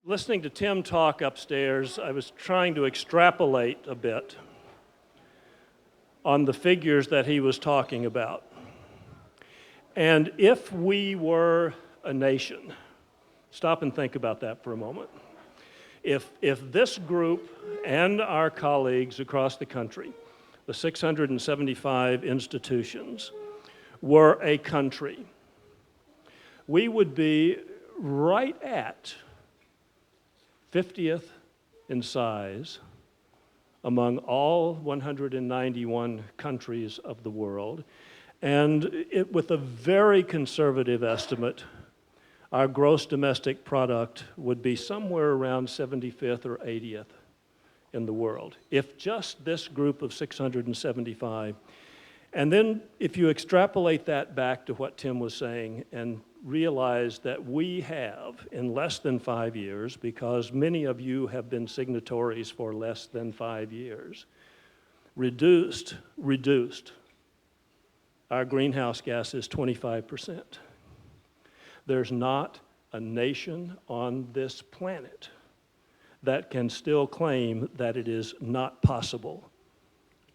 Listening to Tim talk upstairs, I was trying to extrapolate a bit on the figures that he was talking about. And if we were a nation, stop and think about that for a moment. If this group and our colleagues across the country, the 675 institutions, were a country, we would be right at 50th in size among all 191 countries of the world. And with a very conservative estimate, our gross domestic product would be somewhere around 75th or 80th in the world, if just this group of 675. And then if you extrapolate that back to what Tim was saying and realize that we have, in less than 5 years, because many of you have been signatories for less than 5 years, reduced our greenhouse gases 25%. There's not a nation on this planet that can still claim that it is not possible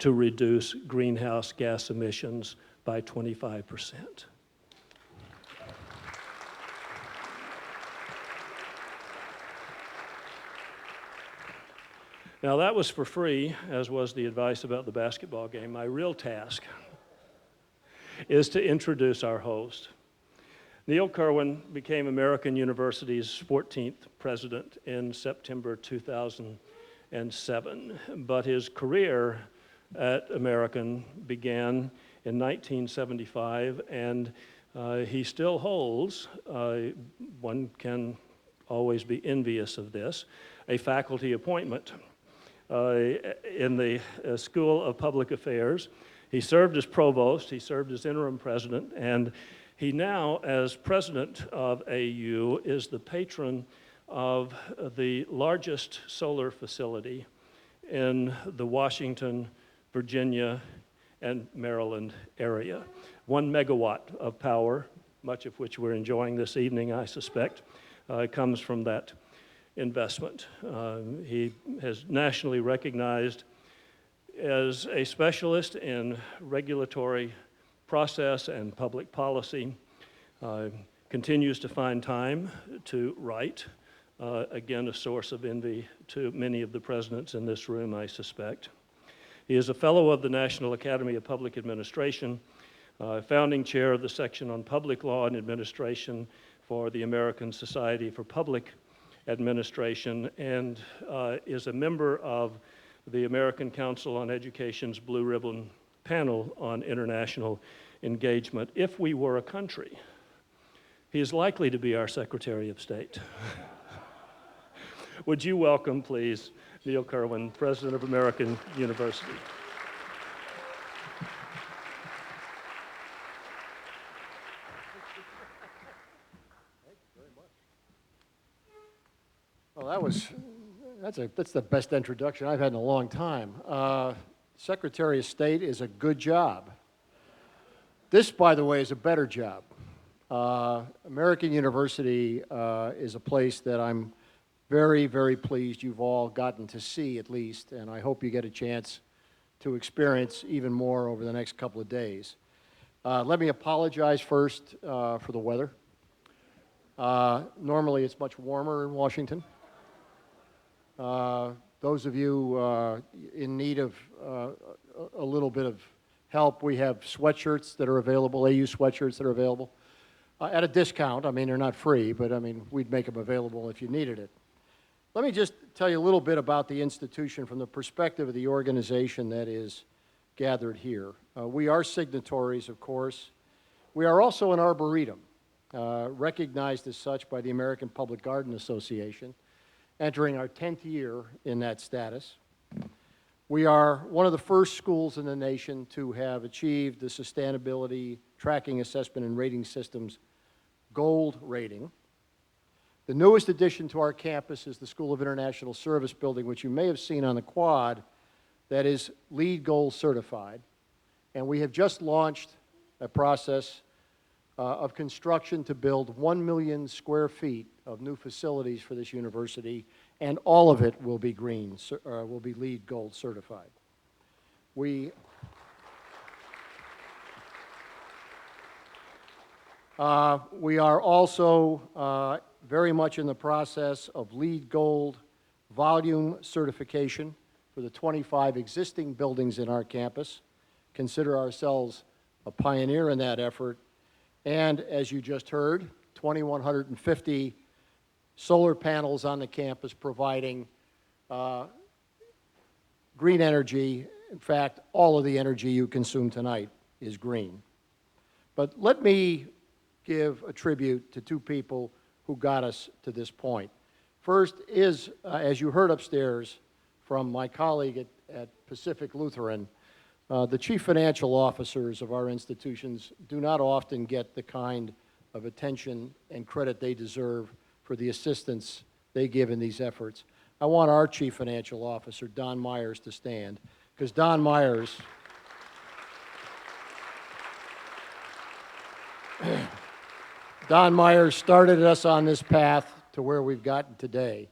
to reduce greenhouse gas emissions by 25%. Now that was for free, as was the advice about the basketball game. My real task is to introduce our host. Neil Kerwin became American University's 14th president in September 2007, but his career at American began in 1975, and he still holds, one can always be envious of this, a faculty appointment in the School of Public Affairs. He served as provost, he served as interim president, and he now, as president of AU, is the patron of the largest solar facility in the Washington, Virginia, and Maryland area. 1 megawatt of power, much of which we're enjoying this evening, I suspect, comes from that investment. He is nationally recognized as a specialist in regulatory process and public policy, continues to find time to write, again, a source of envy to many of the presidents in this room, I suspect. He is a fellow of the National Academy of Public Administration, founding chair of the section on public law and administration for the American Society for Public Administration, and is a member of the American Council on Education's Blue Ribbon panel on international engagement. If we were a country, he is likely to be our Secretary of State. Would you welcome, please, Neil Kerwin, President of American University. Well, that's the best introduction I've had in a long time. Secretary of State is a good job. This, by the way, is a better job. American University is a place that I'm very, very pleased you've all gotten to see at least, and I hope you get a chance to experience even more over the next couple of days. Let me apologize first for the weather. Normally it's much warmer in Washington. Those of you in need of a little bit of help, we have sweatshirts that are available, AU sweatshirts that are available at a discount. I mean, they're not free, but I mean, we'd make them available if you needed it. Let me just tell you a little bit about the institution from the perspective of the organization that is gathered here. We are signatories, of course. We are also an arboretum, recognized as such by the American Public Garden Association, entering our 10th year in that status. We are one of the first schools in the nation to have achieved the Sustainability Tracking Assessment and Rating Systems Gold rating. The newest addition to our campus is the School of International Service building, which you may have seen on the quad, that is LEED Gold certified. And we have just launched a process of construction to build 1 million square feet of new facilities for this university, and all of it will be will be LEED Gold certified. We are also very much in the process of LEED Gold volume certification for the 25 existing buildings in our campus. Consider ourselves a pioneer in that effort. And as you just heard, 2,150 solar panels on the campus providing green energy. In fact, all of the energy you consume tonight is green. But let me give a tribute to two people who got us to this point. First is, as you heard upstairs from my colleague at Pacific Lutheran, the chief financial officers of our institutions do not often get the kind of attention and credit they deserve for the assistance they give in these efforts. I want our chief financial officer, Don Myers, to stand, because Don Myers started us on this path to where we've gotten today.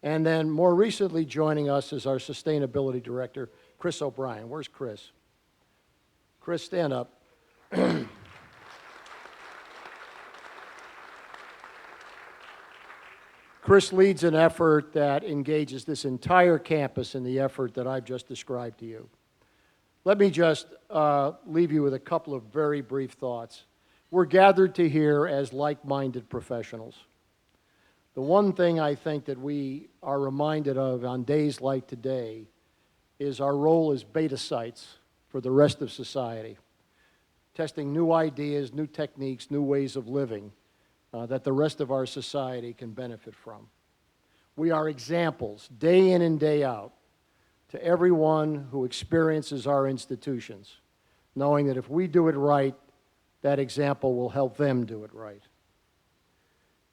And then more recently joining us is our sustainability director, Chris O'Brien. Where's Chris? Chris, stand up. Chris leads an effort that engages this entire campus in the effort that I've just described to you. Let me just leave you with a couple of very brief thoughts. We're gathered to here as like-minded professionals. The one thing I think that we are reminded of on days like today is our role as beta sites for the rest of society, testing new ideas, new techniques, new ways of living that the rest of our society can benefit from. We are examples, day in and day out, to everyone who experiences our institutions, knowing that if we do it right, that example will help them do it right.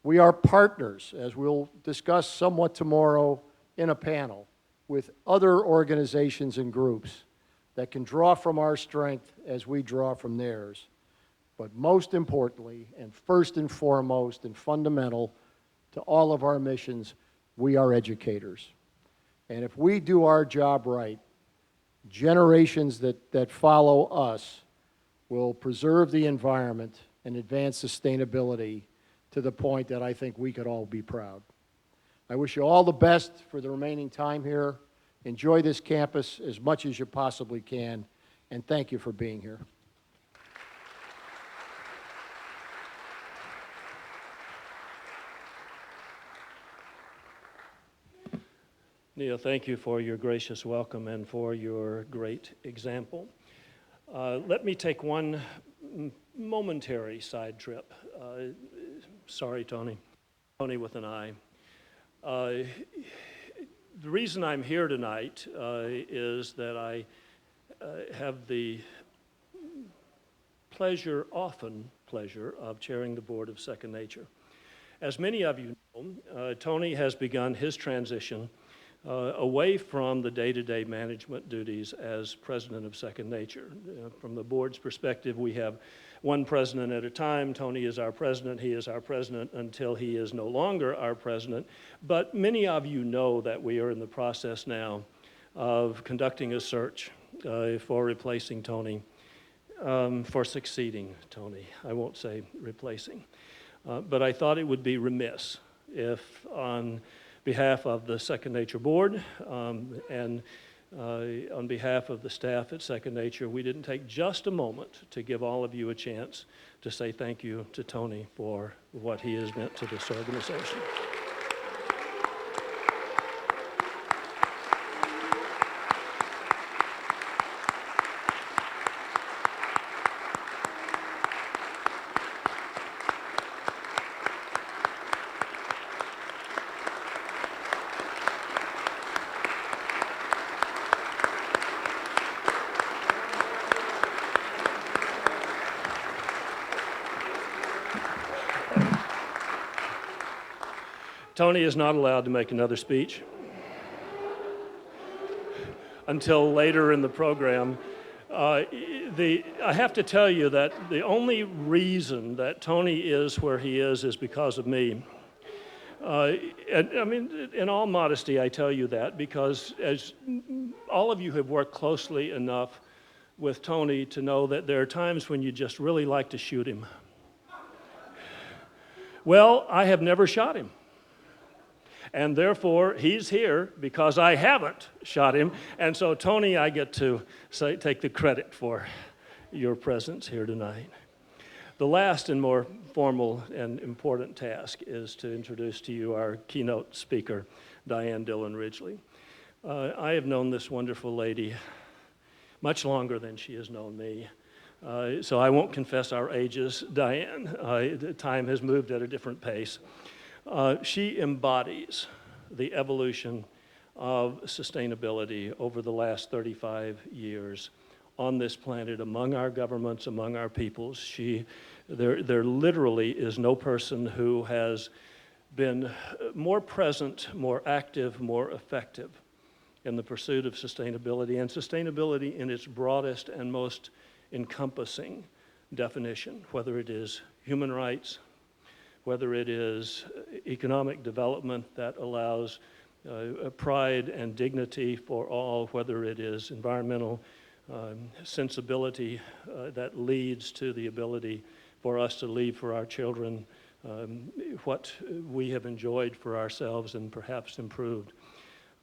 We are partners, as we'll discuss somewhat tomorrow in a panel, with other organizations and groups that can draw from our strength as we draw from theirs. But most importantly, and first and foremost and fundamental to all of our missions, we are educators. And if we do our job right, generations that follow us will preserve the environment and advance sustainability to the point that I think we could all be proud. I wish you all the best for the remaining time here. Enjoy this campus as much as you possibly can, and thank you for being here. Neil, thank you for your gracious welcome and for your great example. Let me take one momentary side trip. Sorry, Tony. Tony with an I. The reason I'm here tonight is that I have the often pleasure of chairing the board of Second Nature. As many of you know, Tony has begun his transition away from the day-to-day management duties as president of Second Nature. From the board's perspective, we have one president at a time. Tony is our president. He is our president until he is no longer our president. But many of you know that we are in the process now of conducting a search for replacing Tony, for succeeding Tony. I won't say replacing. But I thought it would be remiss if on behalf of the Second Nature Board and on behalf of the staff at Second Nature, we didn't take just a moment to give all of you a chance to say thank you to Tony for what he has meant to this organization. Tony is not allowed to make another speech until later in the program. I have to tell you that the only reason that Tony is where he is because of me. And I mean, in all modesty, I tell you that because as all of you have worked closely enough with Tony to know that there are times when you just really like to shoot him. Well, I have never shot him. And therefore, he's here because I haven't shot him. And so, Tony, I get to take the credit for your presence here tonight. The last and more formal and important task is to introduce to you our keynote speaker, Dianne Dillon-Ridgley. I have known this wonderful lady much longer than she has known me. So I won't confess our ages, Dianne. Time has moved at a different pace. She embodies the evolution of sustainability over the last 35 years on this planet, among our governments, among our peoples. There literally is no person who has been more present, more active, more effective in the pursuit of sustainability, and sustainability in its broadest and most encompassing definition, whether it is human rights, whether it is economic development that allows pride and dignity for all, whether it is environmental sensibility that leads to the ability for us to leave for our children what we have enjoyed for ourselves and perhaps improved.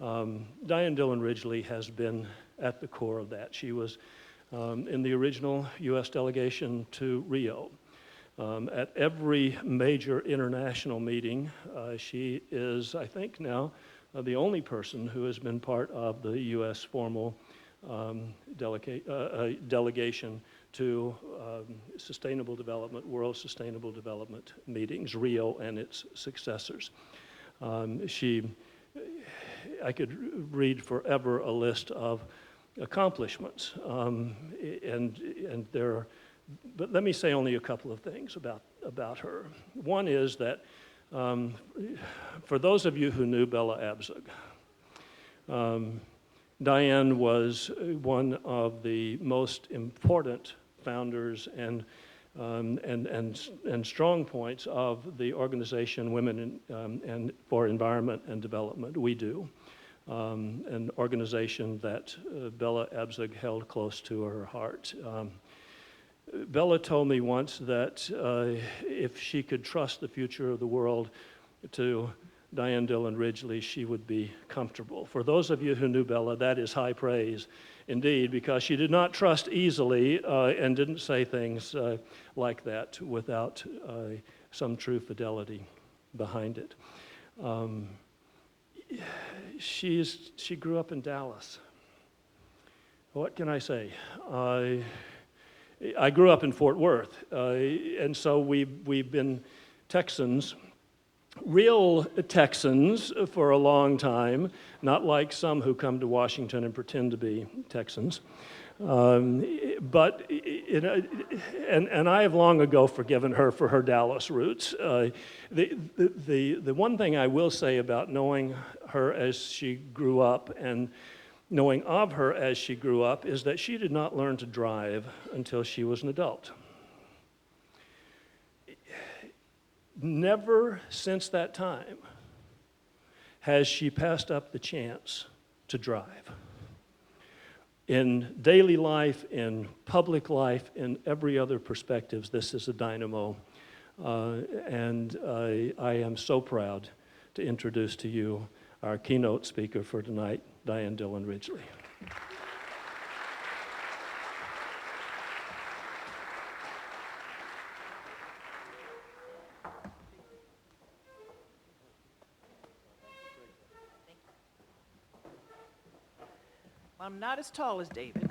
Dianne Dillon-Ridgley has been at the core of that. She was in the original U.S. delegation to Rio. At every major international meeting, she is, I think now, the only person who has been part of the U.S. formal delegation to sustainable development, world sustainable development meetings, Rio and its successors. I could read forever a list of accomplishments, and there are, but let me say only a couple of things about her. One is that for those of you who knew Bella Abzug, Dianne was one of the most important founders and strong points of the organization Women and for Environment and Development, We Do, an organization that Bella Abzug held close to her heart. Bella told me once that if she could trust the future of the world to Dianne Dillon-Ridgley, she would be comfortable. For those of you who knew Bella, that is high praise indeed, because she did not trust easily and didn't say things like that without some true fidelity behind it. She grew up in Dallas. What can I say? I grew up in Fort Worth, and so we've been Texans, real Texans for a long time, not like some who come to Washington and pretend to be Texans. But I have long ago forgiven her for her Dallas roots. The one thing I will say about knowing her as she grew up and knowing of her as she grew up is that she did not learn to drive until she was an adult. Never since that time has she passed up the chance to drive. In daily life, in public life, in every other perspective, this is a dynamo. And I am so proud to introduce to you our keynote speaker for tonight, Dianne Dillon-Ridgley. I'm not as tall as David.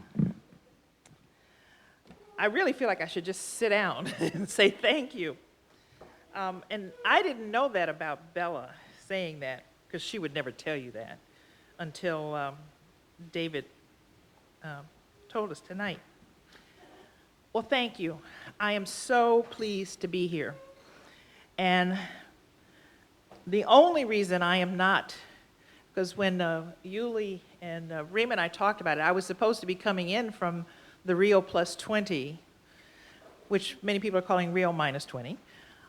I really feel like I should just sit down and say thank you. And I didn't know that about Bella saying that, because she would never tell you that until David told us tonight. Well, thank you. I am so pleased to be here. And the only reason I am not, because when Yuli and Rima and I talked about it, I was supposed to be coming in from the Rio plus 20, which many people are calling Rio minus 20.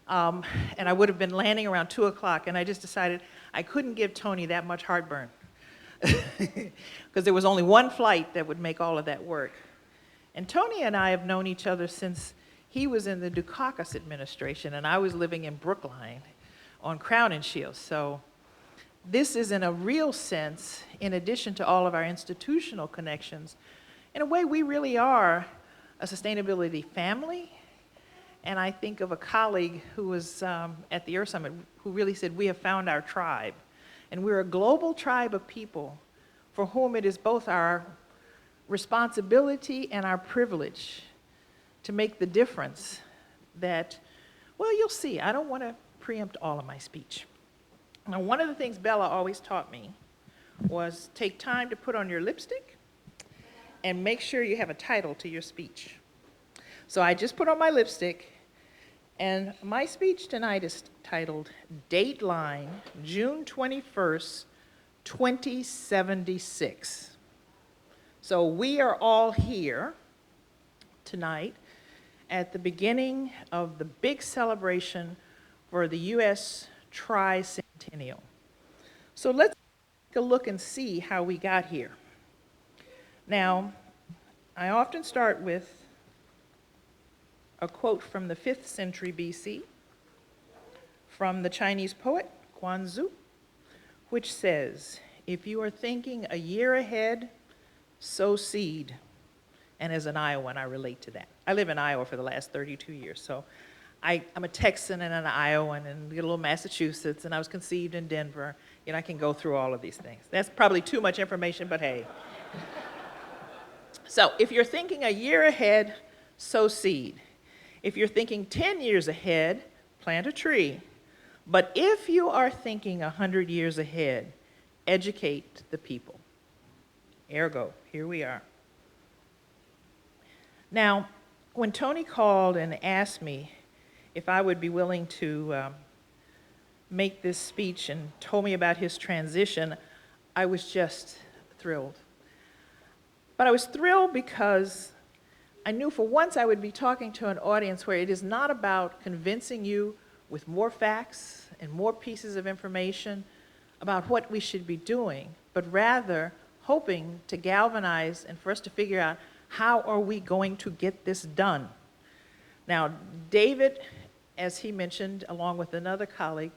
And I would have been landing around 2 o'clock, and I just decided I couldn't give Tony that much heartburn because there was only one flight that would make all of that work. And Tony and I have known each other since he was in the Dukakis administration, and I was living in Brookline on Crown and Shields. So this is, in a real sense, in addition to all of our institutional connections, in a way we really are a sustainability family. And I think of a colleague who was at the Earth Summit who really said, we have found our tribe. And we're a global tribe of people for whom it is both our responsibility and our privilege to make the difference that, well, you'll see. I don't want to preempt all of my speech. Now, one of the things Bella always taught me was take time to put on your lipstick and make sure you have a title to your speech. So I just put on my lipstick, and my speech tonight is titled Dateline, June 21st, 2076. So we are all here tonight at the beginning of the big celebration for the U.S. Tricentennial. So let's take a look and see how we got here. Now, I often start with a quote from the 5th century BC from the Chinese poet Guanzu, which says, if you are thinking a year ahead, sow seed. And as an Iowan, I relate to that. I live in Iowa for the last 32 years, so I'm a Texan and an Iowan and a little Massachusetts, and I was conceived in Denver. You know, I can go through all of these things. That's probably too much information, but hey. So if you're thinking a year ahead, sow seed. If you're thinking 10 years ahead, plant a tree. But if you are thinking 100 years ahead, educate the people. Ergo, here we are. Now, when Tony called and asked me if I would be willing to make this speech and told me about his transition, I was just thrilled. But I was thrilled because I knew for once I would be talking to an audience where it is not about convincing you with more facts and more pieces of information about what we should be doing, but rather hoping to galvanize and for us to figure out how are we going to get this done. Now, David, as he mentioned, along with another colleague,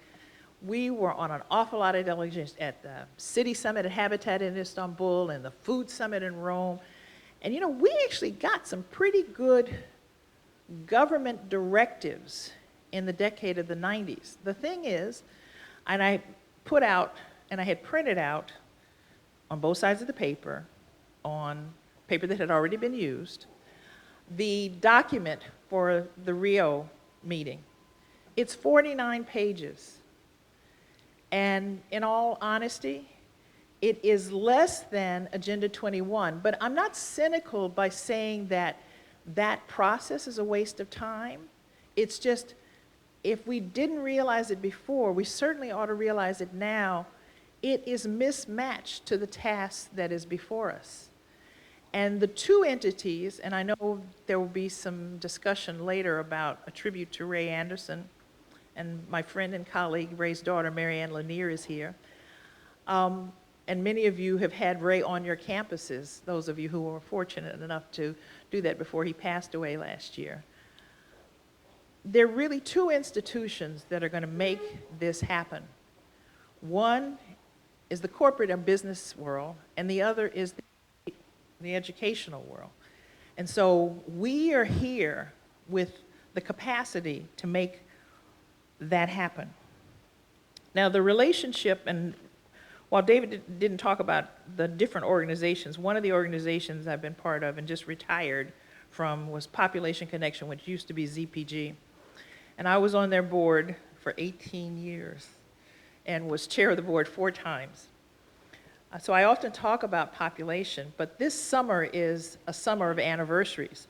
we were on an awful lot of delegations at the City Summit at Habitat in Istanbul and the Food Summit in Rome. And you know, we actually got some pretty good government directives in the decade of the 90s. The thing is, and I put out, and I had printed out on both sides of the paper, on paper that had already been used, the document for the Rio meeting. It's 49 pages. And in all honesty, it is less than Agenda 21, but I'm not cynical by saying that that process is a waste of time. It's just, if we didn't realize it before, we certainly ought to realize it now. It is mismatched to the task that is before us. And the two entities, and I know there will be some discussion later about a tribute to Ray Anderson, and my friend and colleague, Ray's daughter, Marianne Lanier, is here. And many of you have had Ray on your campuses, those of you who were fortunate enough to do that before he passed away last year. There are really two institutions that are going to make this happen. One is the corporate and business world, and the other is the educational world. And so we are here with the capacity to make that happen. Now, the relationship, and while David didn't talk about the different organizations, one of the organizations I've been part of and just retired from was Population Connection, which used to be ZPG. And I was on their board for 18 years and was chair of the board 4 times. So I often talk about population, but this summer is a summer of anniversaries.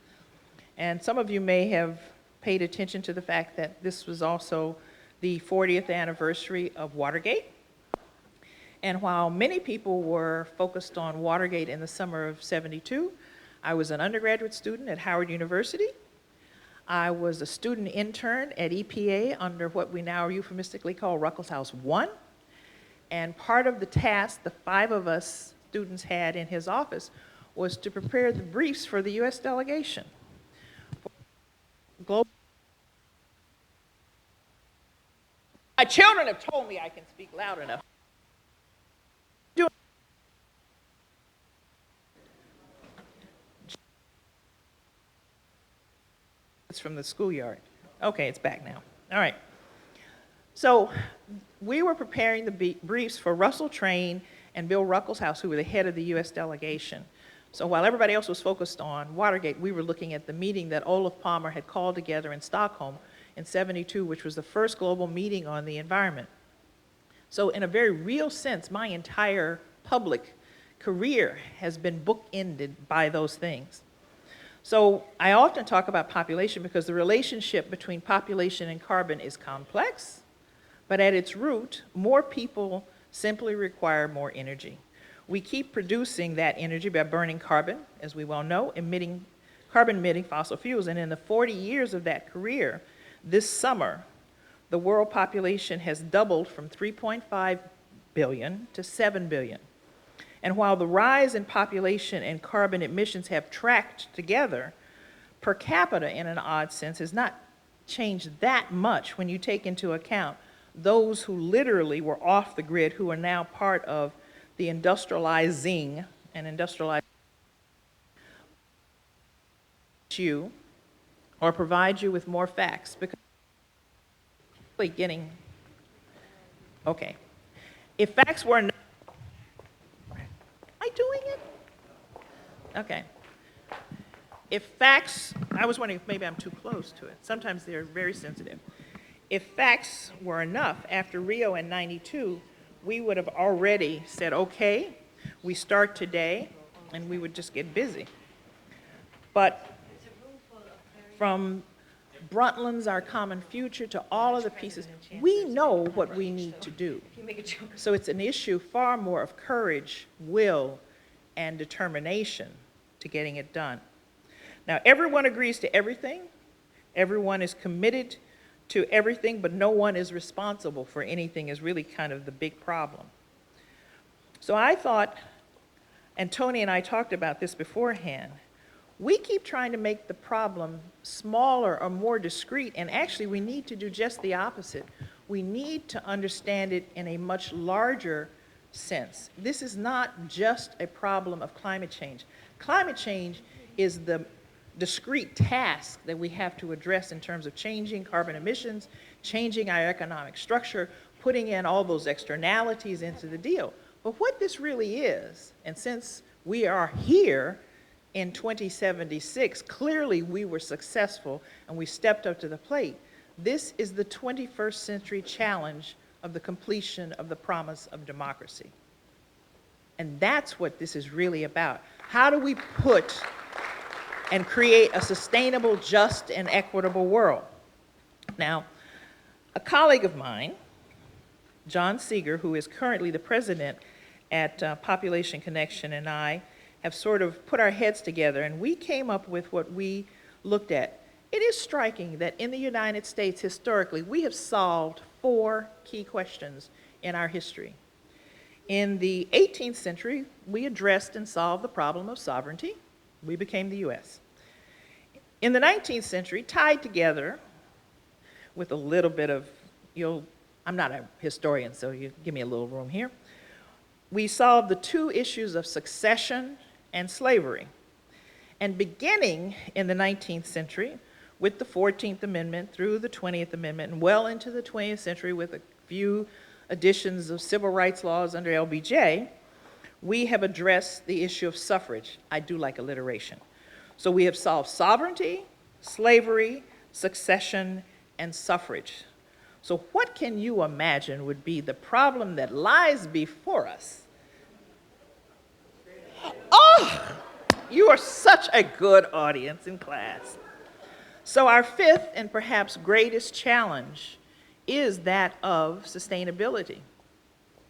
And some of you may have paid attention to the fact that this was also the 40th anniversary of Watergate. And while many people were focused on Watergate in the summer of '72, I was an undergraduate student at Howard University. I was a student intern at EPA under what we now euphemistically call Ruckelshaus 1. And part of the task the 5 of us students had in his office was to prepare the briefs for the U.S. delegation. My children have told me I can speak loud enough. It's from the schoolyard. Okay, it's back now. All right. So we were preparing the briefs for Russell Train and Bill Ruckelshaus, who were the head of the U.S. delegation. So while everybody else was focused on Watergate, we were looking at the meeting that Olof Palme had called together in Stockholm in '72, which was the first global meeting on the environment. So in a very real sense, my entire public career has been bookended by those things. So I often talk about population because the relationship between population and carbon is complex, but at its root, more people simply require more energy. We keep producing that energy by burning carbon, as we well know, carbon-emitting fossil fuels. And in the 40 years of that career, this summer, the world population has doubled from 3.5 billion to 7 billion. And while the rise in population and carbon emissions have tracked together, per capita, in an odd sense, has not changed that much when you take into account those who literally were off the grid, who are now part of the industrializing and industrialized you or provide you with more facts, because getting, okay. If facts were enough, am I doing it? Okay. If facts, I was wondering if maybe I'm too close to it. Sometimes they're very sensitive. If facts were enough, after Rio in '92, we would have already said, okay, we start today, and we would just get busy. But from Brundtland's Our Common Future to all of the pieces, we know what we need to do. So it's an issue far more of courage, will, and determination to getting it done. Now, everyone agrees to everything. Everyone is committed to everything, but no one is responsible for anything is really kind of the big problem. So I thought, and Tony and I talked about this beforehand, we keep trying to make the problem smaller or more discrete, and actually we need to do just the opposite. We need to understand it in a much larger sense. This is not just a problem of climate change. Climate change is the discrete task that we have to address in terms of changing carbon emissions, changing our economic structure, putting in all those externalities into the deal. But what this really is, and since we are here in 2076, clearly we were successful and we stepped up to the plate. This is the 21st century challenge of the completion of the promise of democracy. And that's what this is really about. How do we put and create a sustainable, just, and equitable world? Now, a colleague of mine, John Seeger, who is currently the president at Population Connection, and I have sort of put our heads together, and we came up with what we looked at. It is striking that in the United States, historically, we have solved 4 key questions in our history. In the 18th century, we addressed and solved the problem of sovereignty. We became the U.S. In the 19th century, tied together with a little bit of, I'm not a historian, so you give me a little room here. We solved the 2 issues of succession and slavery. And beginning in the 19th century, with the 14th Amendment through the 20th Amendment, and well into the 20th century with a few additions of civil rights laws under LBJ, we have addressed the issue of suffrage. I do like alliteration. So we have solved sovereignty, slavery, succession, and suffrage. So what can you imagine would be the problem that lies before us? Oh, you are such a good audience in class. So our 5th and perhaps greatest challenge is that of sustainability.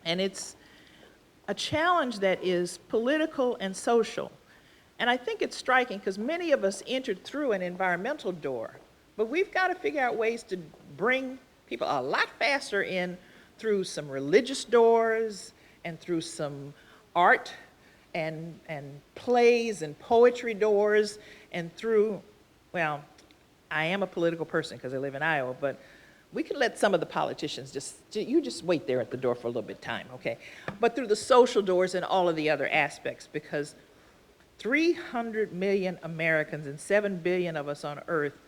And it's a challenge that is political and social. And I think it's striking because many of us entered through an environmental door, but we've got to figure out ways to bring people a lot faster in through some religious doors and through some art and plays and poetry doors and through, well, I am a political person because I live in Iowa, but we can let some of the politicians you just wait there at the door for a little bit of time, okay? But through the social doors and all of the other aspects, because 300 million Americans and 7 billion of us on Earth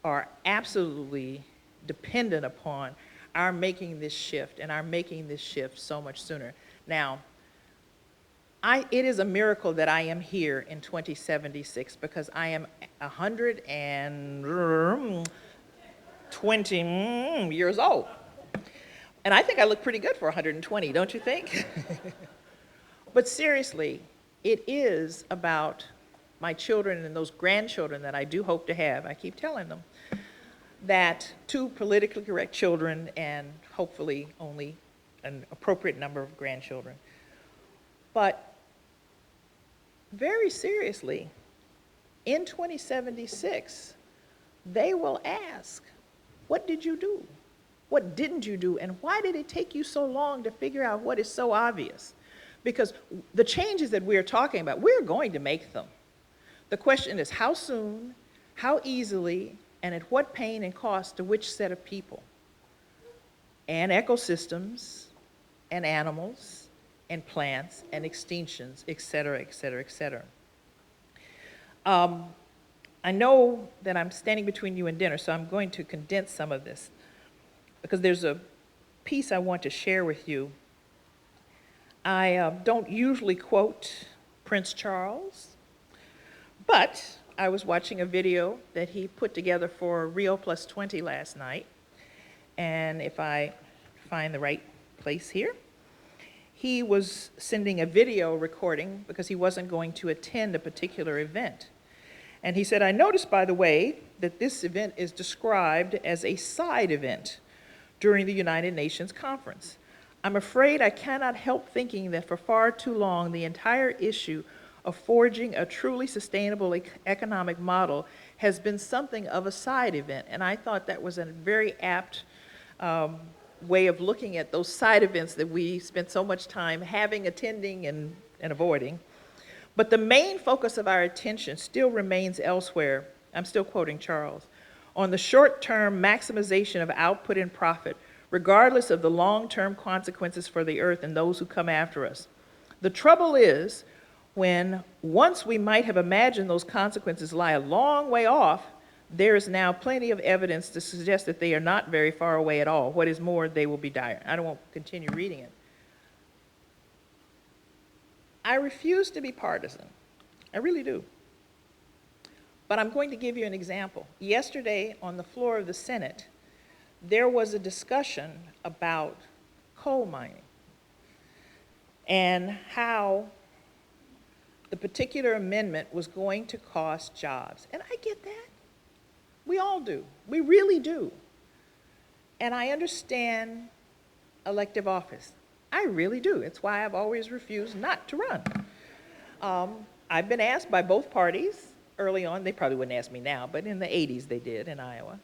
are absolutely dependent upon our making this shift, and our making this shift so much sooner. Now, it is a miracle that I am here in 2076 because I am 120 years old. And I think I look pretty good for 120, don't you think? But seriously, it is about my children and those grandchildren that I do hope to have. I keep telling them that 2 politically correct children and hopefully only an appropriate number of grandchildren. But very seriously, in 2076, they will ask, what did you do? What didn't you do? And why did it take you so long to figure out what is so obvious? Because the changes that we're talking about, we're going to make them. The question is how soon, how easily, and at what pain and cost to which set of people? And ecosystems, and animals, and plants, and extinctions, et cetera, et cetera, et cetera. I know that I'm standing between you and dinner, so I'm going to condense some of this because there's a piece I want to share with you. I don't usually quote Prince Charles, but I was watching a video that he put together for Rio Plus 20 last night, and if I find the right place here, he was sending a video recording because he wasn't going to attend a particular event. And he said, I noticed, by the way, that this event is described as a side event during the United Nations conference. I'm afraid I cannot help thinking that for far too long, the entire issue of forging a truly sustainable economic model has been something of a side event. And I thought that was a very apt way of looking at those side events that we spent so much time having, attending, and avoiding. But the main focus of our attention still remains elsewhere. I'm still quoting Charles. On the short-term maximization of output and profit, regardless of the long-term consequences for the earth and those who come after us. The trouble is, when once we might have imagined those consequences lie a long way off, there is now plenty of evidence to suggest that they are not very far away at all. What is more, they will be dire. I don't want to continue reading it. I refuse to be partisan. I really do. But I'm going to give you an example. Yesterday, on the floor of the Senate, there was a discussion about coal mining and how the particular amendment was going to cost jobs. And I get that. We all do. We really do. And I understand elective office. I really do. It's why I've always refused not to run. I've been asked by both parties early on. They probably wouldn't ask me now, but in the 80s they did in Iowa.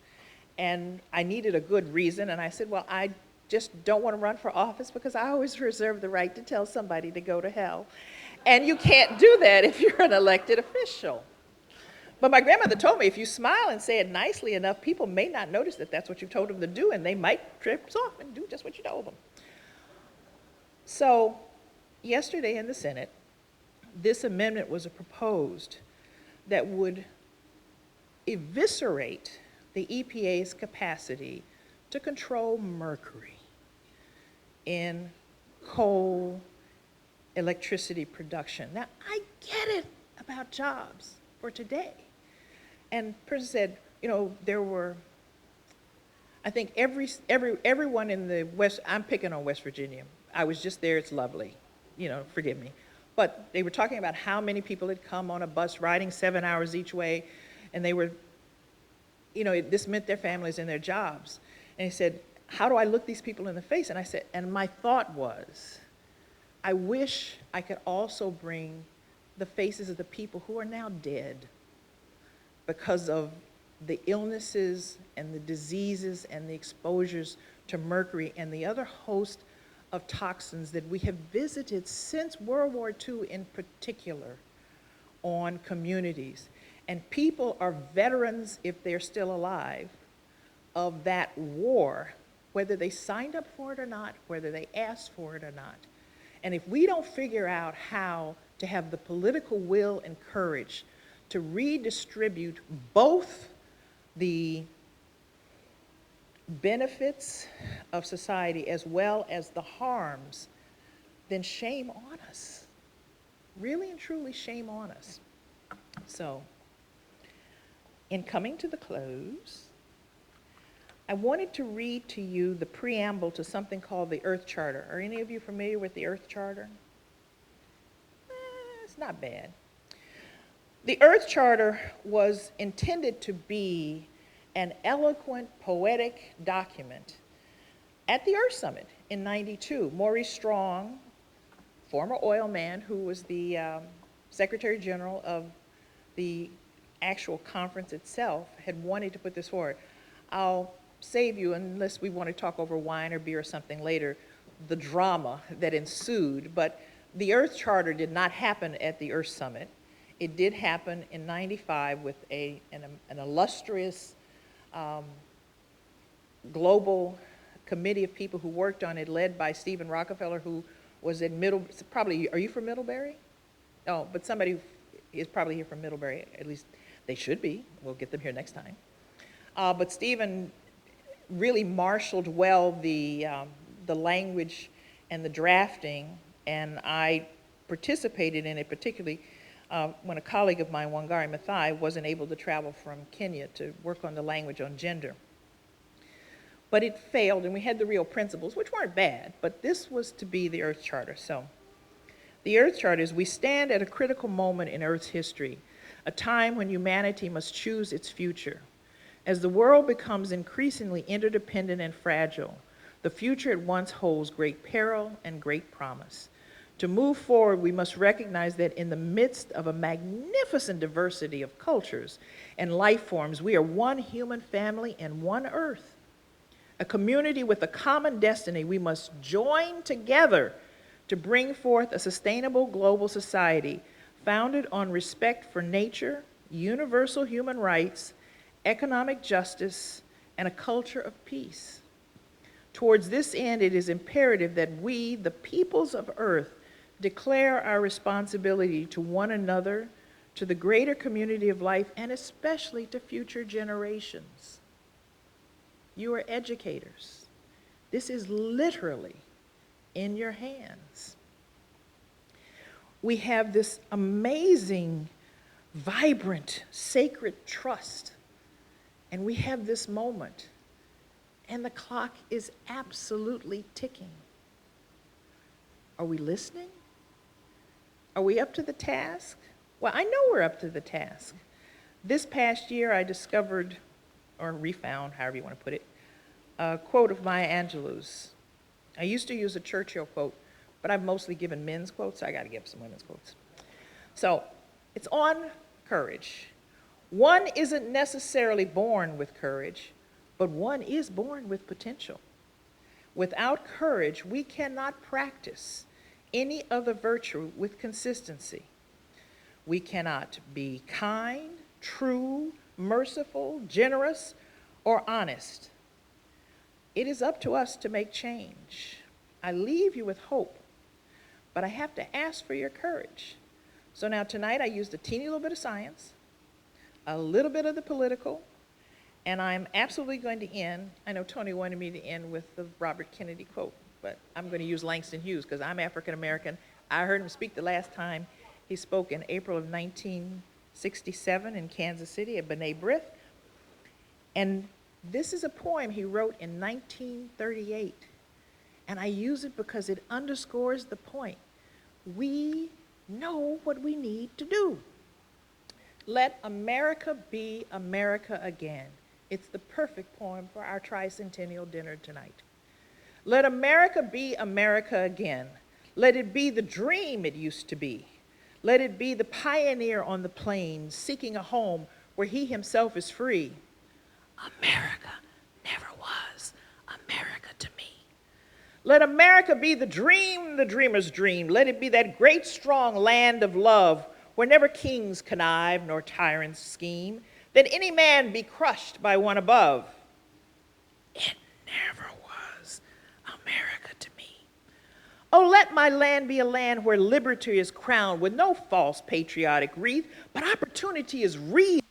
And I needed a good reason, and I said, well, I just don't want to run for office because I always reserve the right to tell somebody to go to hell. And you can't do that if you're an elected official. But my grandmother told me if you smile and say it nicely enough, people may not notice that that's what you've told them to do, and they might drift off and do just what you told them. So yesterday in the Senate, this amendment was proposed that would eviscerate the EPA's capacity to control mercury in coal electricity production. Now, I get it about jobs for today. And the person said, you know, there were, I think everyone in the West, I'm picking on West Virginia. I was just there, it's lovely, you know, forgive me. But they were talking about how many people had come on a bus riding 7 hours each way, and they were, you know, this meant their families and their jobs. And he said, how do I look these people in the face? And I said, and my thought was, I wish I could also bring the faces of the people who are now dead because of the illnesses and the diseases and the exposures to mercury and the other host of toxins that we have visited since World War II in particular on communities. And people are veterans, if they're still alive, of that war, whether they signed up for it or not, whether they asked for it or not. And if we don't figure out how to have the political will and courage to redistribute both the benefits of society as well as the harms, then shame on us. Really and truly shame on us. So, in coming to the close, I wanted to read to you the preamble to something called the Earth Charter. Are any of you familiar with the Earth Charter? It's not bad. The Earth Charter was intended to be an eloquent, poetic document at the Earth Summit in '92. Maurice Strong, former oil man who was the Secretary General of the actual conference itself, had wanted to put this forward. I'll save you, unless we want to talk over wine or beer or something later, the drama that ensued. But the Earth Charter did not happen at the Earth Summit. It did happen in '95 with an illustrious global committee of people who worked on it, led by Stephen Rockefeller, who was at probably, are you from Middlebury? Oh, but somebody is probably here from Middlebury, at least they should be. We'll get them here next time. But Stephen really marshaled well the language and the drafting, and I participated in it, particularly when a colleague of mine, Wangari Maathai, wasn't able to travel from Kenya to work on the language on gender. But it failed, and we had the real principles, which weren't bad, but this was to be the Earth Charter. So the Earth Charter is: we stand at a critical moment in Earth's history, a time when humanity must choose its future. As the world becomes increasingly interdependent and fragile, the future at once holds great peril and great promise. To move forward, we must recognize that in the midst of a magnificent diversity of cultures and life forms, we are one human family and one Earth. A community with a common destiny, we must join together to bring forth a sustainable global society founded on respect for nature, universal human rights, economic justice, and a culture of peace. Towards this end, it is imperative that we, the peoples of Earth, declare our responsibility to one another, to the greater community of life, and especially to future generations. You are educators. This is literally in your hands. We have this amazing, vibrant, sacred trust, and we have this moment, and the clock is absolutely ticking. Are we listening? Are we up to the task? Well, I know we're up to the task. This past year, I discovered, or refound, however you want to put it, a quote of Maya Angelou's. I used to use a Churchill quote, but I've mostly given men's quotes, so I got to give some women's quotes. So it's on courage. One isn't necessarily born with courage, but one is born with potential. Without courage, we cannot practice any other virtue with consistency. We cannot be kind, true, merciful, generous, or honest. It is up to us to make change. I leave you with hope, but I have to ask for your courage. So now tonight I used a teeny little bit of science, a little bit of the political, and I'm absolutely going to end. I know Tony wanted me to end with the Robert Kennedy quote, but I'm going to use Langston Hughes because I'm African American. I heard him speak the last time he spoke in April of 1967 in Kansas City at B'nai B'rith. And this is a poem he wrote in 1938. And I use it because it underscores the point. We know what we need to do. Let America be America again. It's the perfect poem for our tricentennial dinner tonight. Let America be America again. Let it be the dream it used to be. Let it be the pioneer on the plains, seeking a home where he himself is free. America never was America to me. Let America be the dream, the dreamer's dream. Let it be that great, strong land of love where never kings connive nor tyrants scheme, that any man be crushed by one above. It never was America to me. Oh, let my land be a land where liberty is crowned with no false patriotic wreath, but opportunity is real.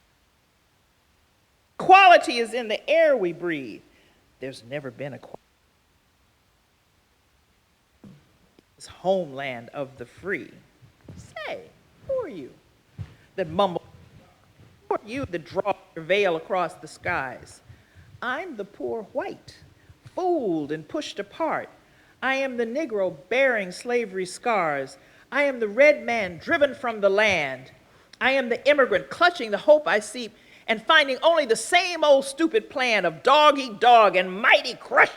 Equality is in the air we breathe. There's never been equality. This homeland of the free. Say, who are you that mumble? Who are you that draw your veil across the skies? I'm the poor white, fooled and pushed apart. I am the Negro bearing slavery's scars. I am the red man driven from the land. I am the immigrant clutching the hope I seek and finding only the same old stupid plan of dog eat dog and mighty crush.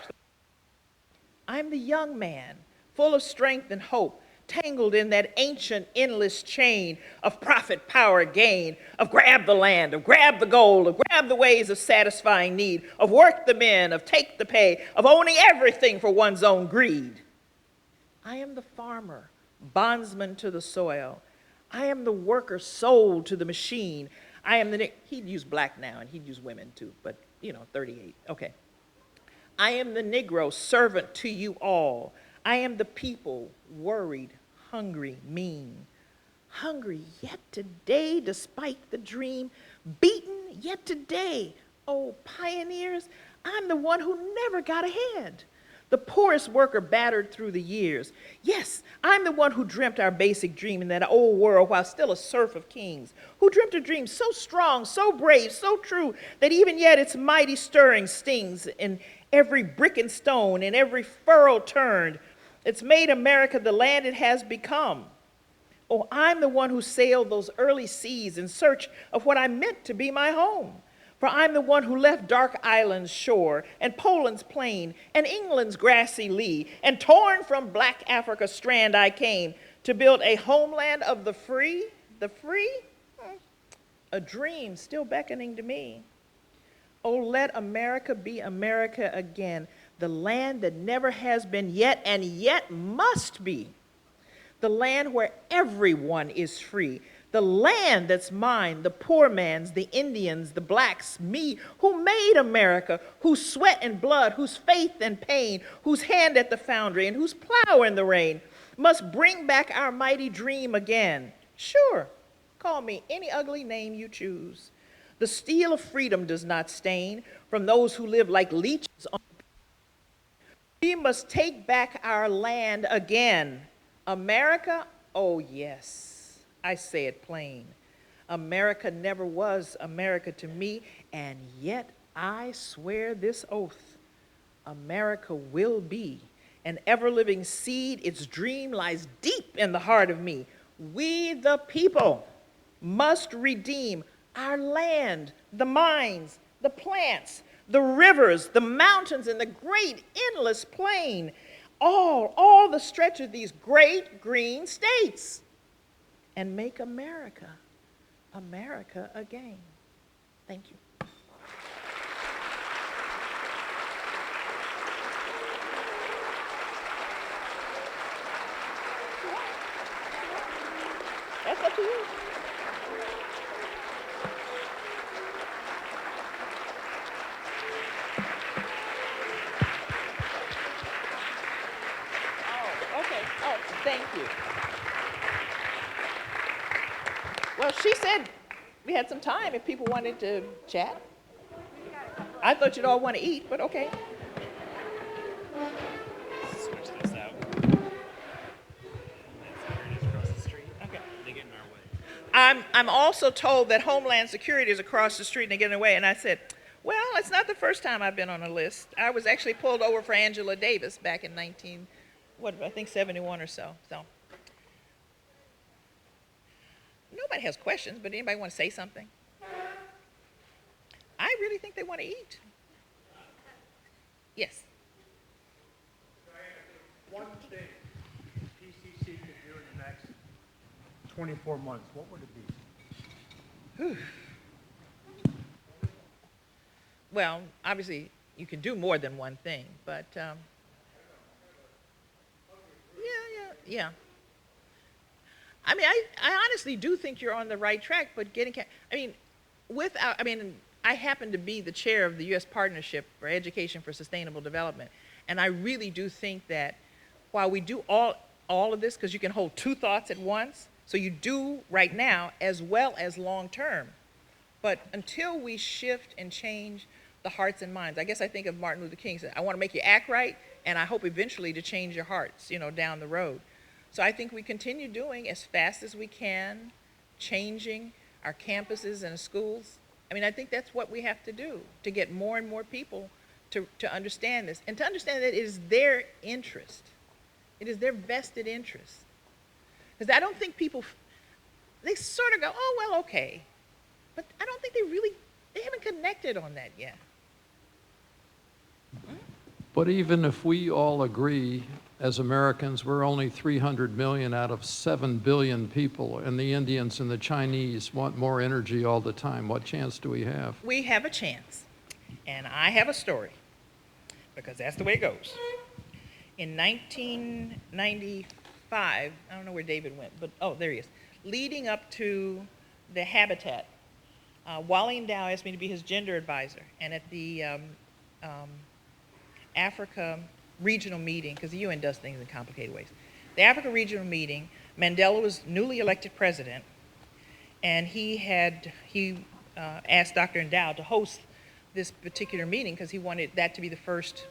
I'm the young man, full of strength and hope, tangled in that ancient endless chain of profit, power, gain, of grab the land, of grab the gold, of grab the ways of satisfying need, of work the men, of take the pay, of owning everything for one's own greed. I am the farmer, bondsman to the soil. I am the worker sold to the machine. I am the, he'd use black now and he'd use women too, but 38, okay. I am the Negro servant to you all. I am the people, worried, hungry, mean. Hungry yet today, despite the dream. Beaten yet today. Oh, pioneers, I'm the one who never got ahead. The poorest worker battered through the years. Yes, I'm the one who dreamt our basic dream in that old world while still a serf of kings. Who dreamt a dream so strong, so brave, so true, that even yet its mighty stirring stings in every brick and stone, in every furrow turned. It's made America the land it has become. Oh, I'm the one who sailed those early seas in search of what I meant to be my home. For I'm the one who left dark Ireland's shore, and Poland's plain, and England's grassy lea, and torn from black Africa's strand I came to build a homeland of the free. The free? A dream still beckoning to me. Oh, let America be America again, the land that never has been yet and yet must be. The land where everyone is free. The land that's mine, the poor man's, the Indians, the blacks, me, who made America, whose sweat and blood, whose faith and pain, whose hand at the foundry, and whose plow in the rain, must bring back our mighty dream again. Sure, call me any ugly name you choose. The steel of freedom does not stain from those who live like leeches on. We must take back our land again. America, oh yes, I say it plain. America never was America to me, and yet I swear this oath. America will be an ever-living seed. Its dream lies deep in the heart of me. We, the people, must redeem our land, the mines, the plants, the rivers, the mountains, and the great endless plain, all the stretch of these great green states, and make America, America again. Thank you. That's up to you. Thank you. Well, she said we had some time if people wanted to chat. I thought you'd all want to eat, but okay. Switch this out. Homeland Security is across the street. Okay. They get in our way. I'm also told that Homeland Security is across the street and they get in the way. And I said, well, it's not the first time I've been on a list. I was actually pulled over for Angela Davis back in 71 or so. So nobody has questions, but anybody want to say something? I really think they want to eat. Yes. One thing PCC could do in the next 24 months, what would it be? Well, obviously, you can do more than one thing, but yeah. I mean, I honestly do think you're on the right track, but I happen to be the chair of the U.S. Partnership for Education for Sustainable Development, and I really do think that while we do all of this, because you can hold two thoughts at once, so you do right now as well as long term, but until we shift and change the hearts and minds, I guess I think of Martin Luther King said, I want to make you act right, and I hope eventually to change your hearts, down the road. So I think we continue doing as fast as we can, changing our campuses and schools. I mean, I think that's what we have to do to get more and more people to understand this, and to understand that it is their interest. It is their vested interest. Because I don't think people, they sort of go, oh, well, okay. But I don't think they haven't connected on that yet. But even if we all agree, as Americans, we're only 300 million out of 7 billion people, and the Indians and the Chinese want more energy all the time. What chance do we have? We have a chance. And I have a story, because that's the way it goes. In 1995, I don't know where David went, but, oh, there he is. Leading up to the Habitat, Wally and Dow asked me to be his gender advisor. And at the Africa regional meeting, because the UN does things in complicated ways. The Africa regional meeting, Mandela was newly elected president, and he asked Dr. Endau to host this particular meeting because he wanted that to be the first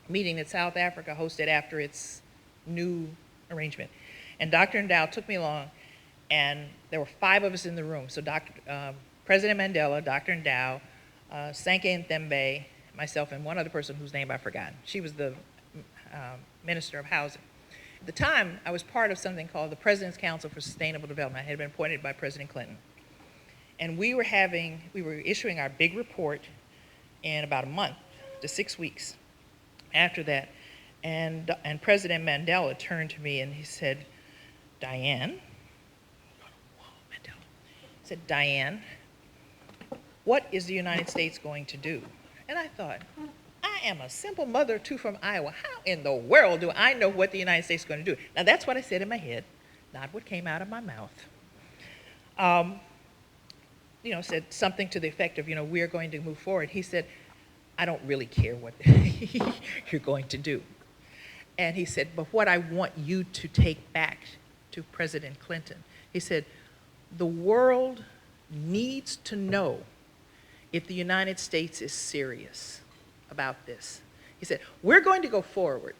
meeting that South Africa hosted after its new arrangement. And Dr. Endau took me along, and there were 5 of us in the room. So President Mandela, Dr. Endau, Sankey Nthembe, myself, and one other person whose name I've forgotten. She was the Minister of Housing. At the time, I was part of something called the President's Council for Sustainable Development. I had been appointed by President Clinton. And we were issuing our big report in about a month to 6 weeks after that. And President Mandela turned to me and he said, Dianne, what is the United States going to do? And I thought, I am a simple mother too from Iowa. How in the world do I know what the United States is going to do? Now that's what I said in my head, not what came out of my mouth. Said something to the effect of, we're going to move forward. He said, I don't really care what you're going to do. And he said, but what I want you to take back to President Clinton, he said, the world needs to know if the United States is serious about this. He said, we're going to go forward,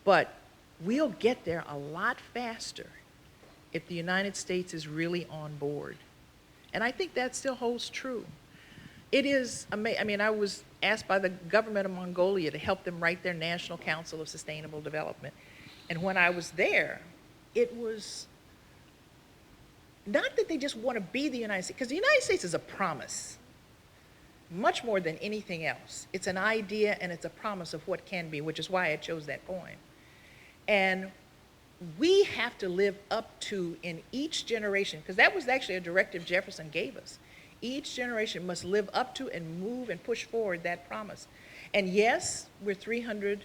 but we'll get there a lot faster if the United States is really on board. And I think that still holds true. It is amazing. I was asked by the government of Mongolia to help them write their National Council of Sustainable Development. And when I was there, it was not that they just want to be the United States, because the United States is a promise, much more than anything else. It's an idea and it's a promise of what can be, which is why I chose that poem. And we have to live up to, in each generation, because that was actually a directive Jefferson gave us. Each generation must live up to and move and push forward that promise. And yes, we're 300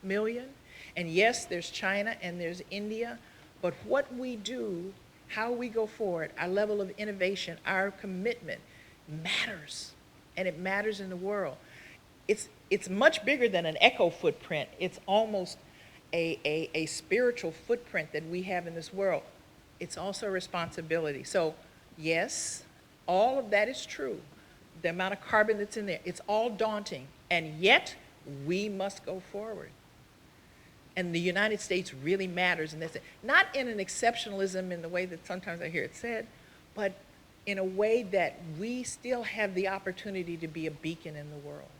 million, and yes, there's China and there's India, but what we do, how we go forward, our level of innovation, our commitment matters, and it matters in the world. It's much bigger than an eco footprint. It's almost a spiritual footprint that we have in this world. It's also a responsibility. So yes, all of that is true. The amount of carbon that's in there, it's all daunting, and yet we must go forward. And the United States really matters, and that's it. Not in an exceptionalism in the way that sometimes I hear it said, but in a way that we still have the opportunity to be a beacon in the world.